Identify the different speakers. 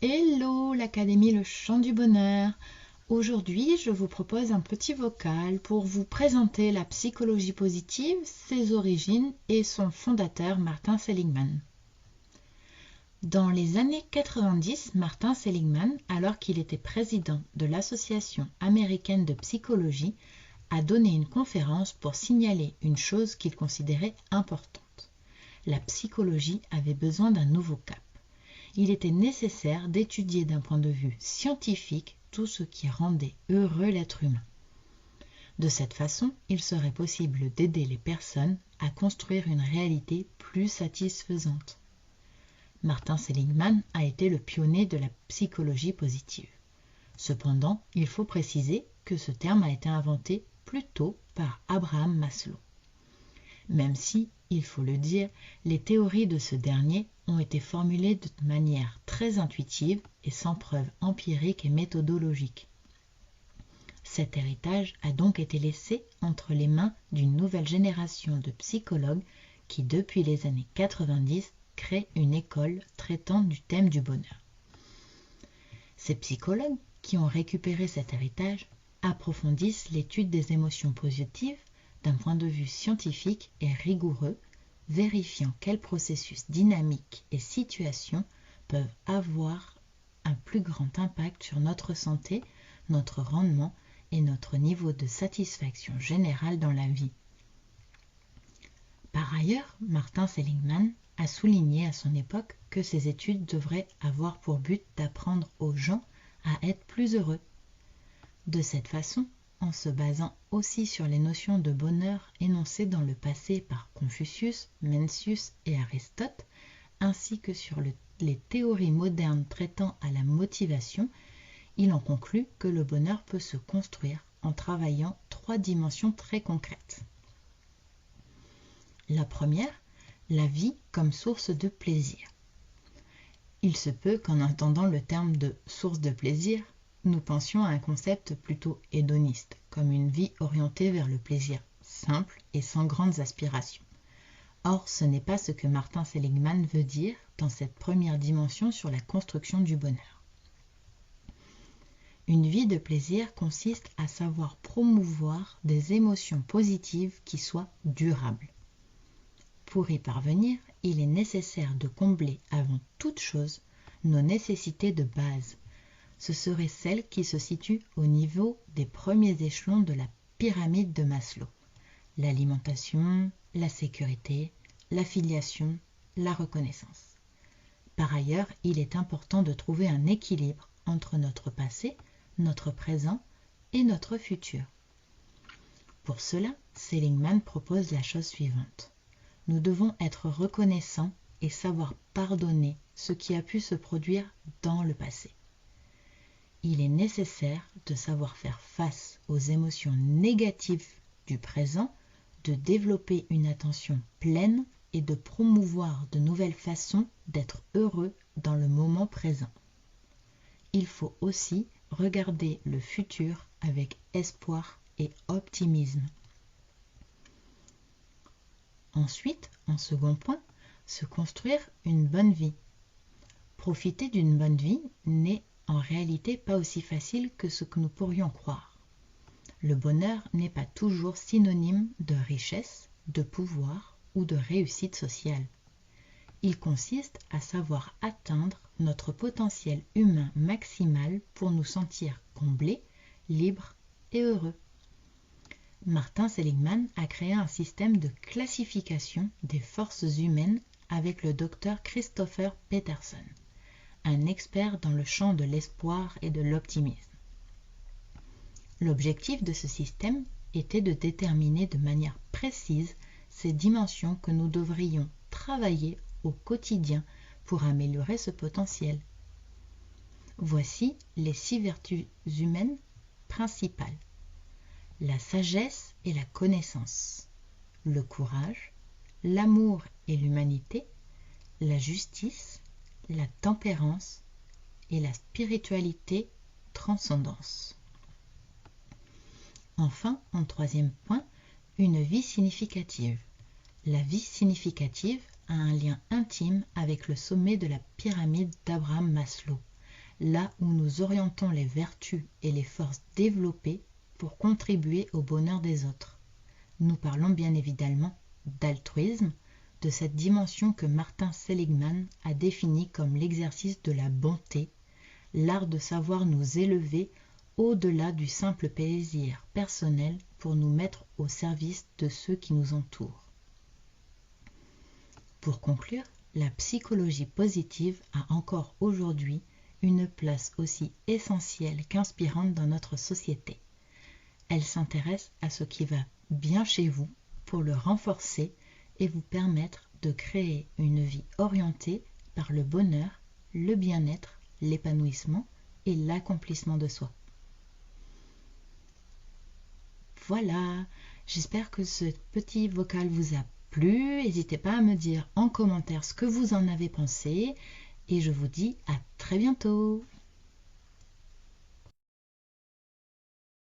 Speaker 1: Hello l'Académie Le Chant du Bonheur. Aujourd'hui, je vous propose un petit vocal pour vous présenter la psychologie positive, ses origines et son fondateur Martin Seligman. Dans les années 90, Martin Seligman, alors qu'il était président de l'Association américaine de psychologie, a donné une conférence pour signaler une chose qu'il considérait importante. La psychologie avait besoin d'un nouveau cap. Il était nécessaire d'étudier d'un point de vue scientifique tout ce qui rendait heureux l'être humain. De cette façon, il serait possible d'aider les personnes à construire une réalité plus satisfaisante. Martin Seligman a été le pionnier de la psychologie positive. Cependant, il faut préciser que ce terme a été inventé plus tôt par Abraham Maslow. Même si, il faut le dire, les théories de ce dernier ont été formulées de manière très intuitive et sans preuve empirique et méthodologique. Cet héritage a donc été laissé entre les mains d'une nouvelle génération de psychologues qui, depuis les années 90, créent une école traitant du thème du bonheur. Ces psychologues, qui ont récupéré cet héritage, approfondissent l'étude des émotions positives d'un point de vue scientifique et rigoureux, vérifiant quels processus dynamiques et situations peuvent avoir un plus grand impact sur notre santé, notre rendement et notre niveau de satisfaction générale dans la vie. Par ailleurs, Martin Seligman a souligné à son époque que ces études devraient avoir pour but d'apprendre aux gens à être plus heureux. De cette façon, en se basant aussi sur les notions de bonheur énoncées dans le passé par Confucius, Mencius et Aristote, ainsi que sur les théories modernes traitant à la motivation, il en conclut que le bonheur peut se construire en travaillant 3 dimensions très concrètes. La première, la vie comme source de plaisir. Il se peut qu'en entendant le terme de source de plaisir, nous pensions à un concept plutôt hédoniste, comme une vie orientée vers le plaisir simple et sans grandes aspirations. Or, ce n'est pas ce que Martin Seligman veut dire dans cette première dimension sur la construction du bonheur. Une vie de plaisir consiste à savoir promouvoir des émotions positives qui soient durables. Pour y parvenir, il est nécessaire de combler avant toute chose nos nécessités de base. Ce seraient celles qui se situent au niveau des premiers échelons de la pyramide de Maslow. L'alimentation, la sécurité, l'affiliation, la reconnaissance. Par ailleurs, il est important de trouver un équilibre entre notre passé, notre présent et notre futur. Pour cela, Seligman propose la chose suivante. Nous devons être reconnaissants et savoir pardonner ce qui a pu se produire dans le passé. Il est nécessaire de savoir faire face aux émotions négatives du présent, de développer une attention pleine et de promouvoir de nouvelles façons d'être heureux dans le moment présent. Il faut aussi regarder le futur avec espoir et optimisme. Ensuite, en second point, se construire une bonne vie. Profiter d'une bonne vie n'est en réalité pas aussi facile que ce que nous pourrions croire. Le bonheur n'est pas toujours synonyme de richesse, de pouvoir ou de réussite sociale. Il consiste à savoir atteindre notre potentiel humain maximal pour nous sentir comblés, libres et heureux. Martin Seligman a créé un système de classification des forces humaines avec le docteur Christopher Peterson, un expert dans le champ de l'espoir et de l'optimisme. L'objectif de ce système était de déterminer de manière précise ces dimensions que nous devrions travailler au quotidien pour améliorer ce potentiel. Voici les 6 vertus humaines principales. La sagesse et la connaissance, le courage, l'amour et l'humanité, la justice, la tempérance et la spiritualité, transcendance. Enfin, en 3e point, une vie significative. La vie significative a un lien intime avec le sommet de la pyramide d'Abraham Maslow, là où nous orientons les vertus et les forces développées pour contribuer au bonheur des autres. Nous parlons bien évidemment d'altruisme, de cette dimension que Martin Seligman a définie comme l'exercice de la bonté, l'art de savoir nous élever au-delà du simple plaisir personnel pour nous mettre au service de ceux qui nous entourent. Pour conclure, la psychologie positive a encore aujourd'hui une place aussi essentielle qu'inspirante dans notre société. Elle s'intéresse à ce qui va bien chez vous pour le renforcer et vous permettre de créer une vie orientée par le bonheur, le bien-être, l'épanouissement et l'accomplissement de soi. Voilà, j'espère que ce petit vocal vous a plu. N'hésitez pas à me dire en commentaire ce que vous en avez pensé et je vous dis à très bientôt.